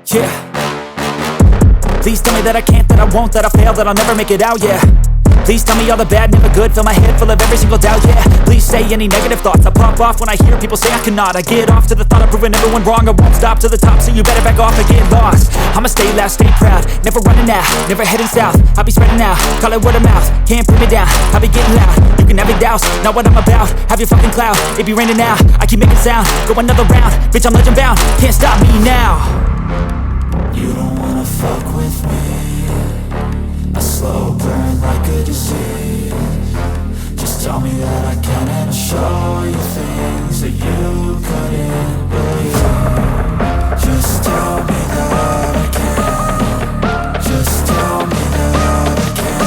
Yeah. Please tell me that I can't, that I won't, that I fail, that I'll never make it out, yeah. Please tell me all the bad, never good, fill my head full of every single doubt, yeah. Please say any negative thoughts, I pop off when I hear people say I cannot. I get off to the thought of proving everyone wrong, I won't stop to the top, so you better back off and get lost. I'ma stay loud, stay proud, never running out, never heading south. I'll be spreading out, call it word of mouth, can't put me down, I'll be getting loud. You can have your doubts, not what I'm about, have your fucking clout, it be raining now, I keep making sound, go another round, bitch I'm legend bound, can't stop me now. You don't wanna fuck with me, a slow burn like a disease. Just tell me that I can and I'll show you things that you couldn't believe. Just tell me that I can. Just tell me that I can.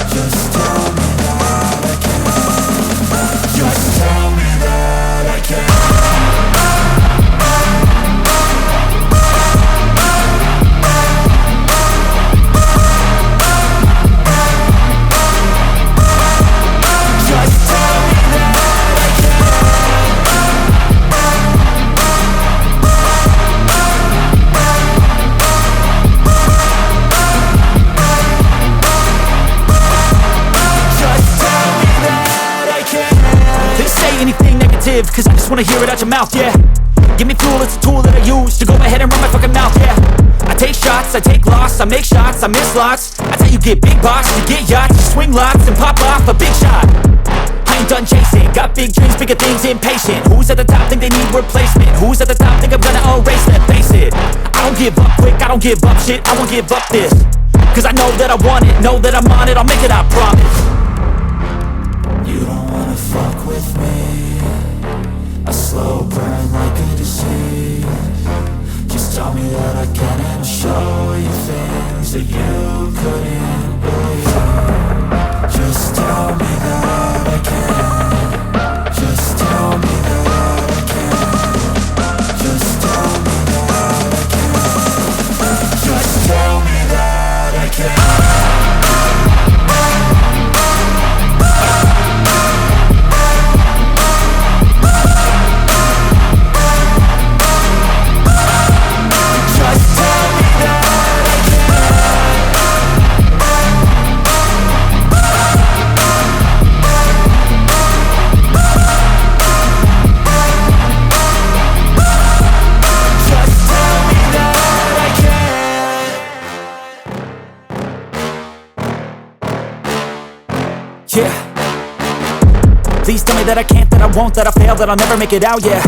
Just tell me that I can. Just tell me that I can. Cause I just wanna hear it out your mouth, yeah. Give me fuel, it's a tool that I use to go ahead and run my fucking mouth, yeah. I take shots, I take loss, I make shots, I miss lots. That's how you get big box, you get yachts, you swing lots and pop off a big shot. I ain't done chasing, got big dreams, bigger things, impatient. Who's at the top think they need replacement? Who's at the top think I'm gonna erase, let's face it. I don't give up quick, I don't give up shit, I won't give up this. Cause I know that I want it, know that I'm on it, I'll make it, I promise. You don't wanna fuck with me, a slow burn like a disease. Just tell me that I can and I'll show you things that you couldn't believe. Just tell me that I can. Just tell me that I can. Just tell me that I can. Just tell me that I can. Yeah. Please tell me that I can't, that I won't, that I fail, that I'll never make it out, yeah.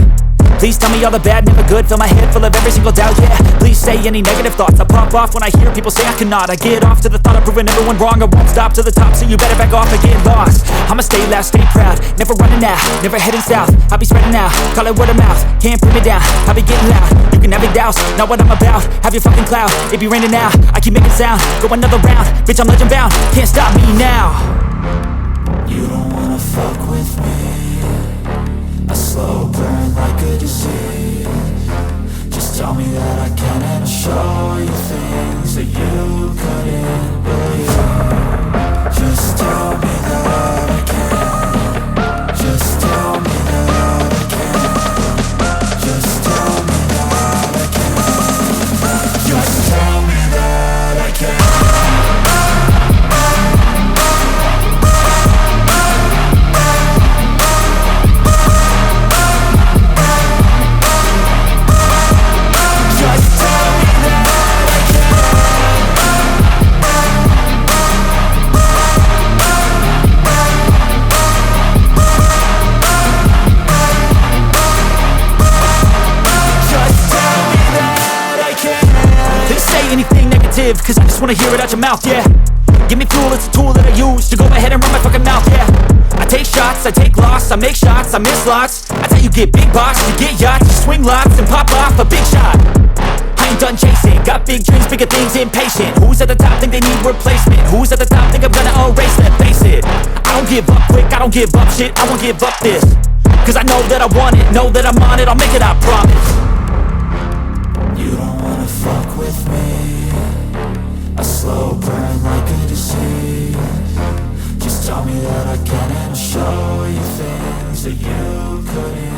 Please tell me all the bad, never good, fill my head full of every single doubt, yeah. Please say any negative thoughts, I pop off when I hear people say I cannot. I get off to the thought of proving everyone wrong, I won't stop to the top, so you better back off and get lost. I'ma stay loud, stay proud, never running out, never heading south. I'll be spreading out, call it word of mouth, can't put me down, I'll be getting loud. You can have your doubts, not what I'm about, have your fucking clout, it be raining now, I keep making sound, go another round, bitch I'm legend bound, can't stop me now. You don't wanna fuck with me, a slow burn like a disease. Just tell me that I can and I'll show you things that you couldn't believe. Just tell me that I can. Just tell me that I can. Just tell me that I can. Just tell me that I can. Cause I just wanna hear it out your mouth, yeah. Give me fuel, it's a tool that I use to go ahead and run my fucking mouth, yeah. I take shots, I take loss, I make shots, I miss lots. That's how you get big box, you get yachts, you swing lots and pop off a big shot. I ain't done chasing, got big dreams, bigger things, impatient. Who's at the top think they need replacement? Who's at the top think I'm gonna erase, let's face it. I don't give up quick, I don't give up shit, I won't give up this. Cause I know that I want it, know that I'm on it, I'll make it, I promise. You don't wanna fuck with me, a slow burn like a disease. Just tell me that I can and I'll show you things that you couldn't